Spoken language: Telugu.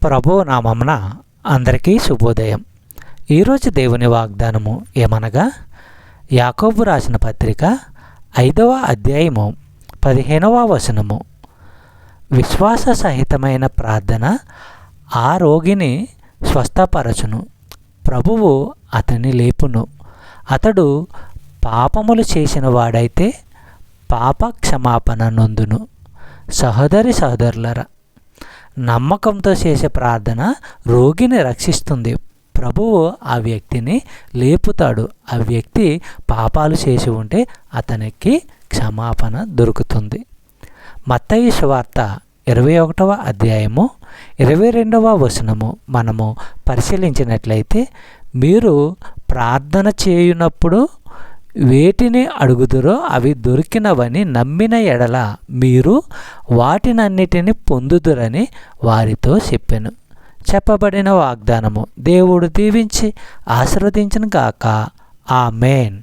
ప్రభువు నామమున అందరికీ శుభోదయం. ఈరోజు దేవుని వాగ్దానము ఏమనగా, యాకోబు రాసిన పత్రిక 5వ అధ్యాయము 15వ వచనము. విశ్వాస సహితమైన ప్రార్థన ఆ రోగిని స్వస్థపరచును, ప్రభువు అతన్ని లేపును. అతడు పాపములు చేసిన వాడైతే పాప క్షమాపణ నొందును. సహోదరులరా, నమ్మకంతో చేసే ప్రార్థన రోగిని రక్షిస్తుంది. ప్రభువు ఆ వ్యక్తిని లేపుతాడు. ఆ వ్యక్తి పాపాలు చేసి ఉంటే అతనికి క్షమాపణ దొరుకుతుంది. మత్తయి సువార్త 21వ అధ్యాయము 22వ వచనము మనము పరిశీలించినట్లయితే, మీరు ప్రార్థన చేయునప్పుడు వేటిని అడుగుదురో అవి దొరికినవని నమ్మిన ఎడల మీరు వాటినన్నిటిని పొందుదురని వారితో చెప్పెను. చెప్పబడిన వాగ్దానము దేవుడు దీవించి ఆశీర్వదించును గాక. ఆమేన్.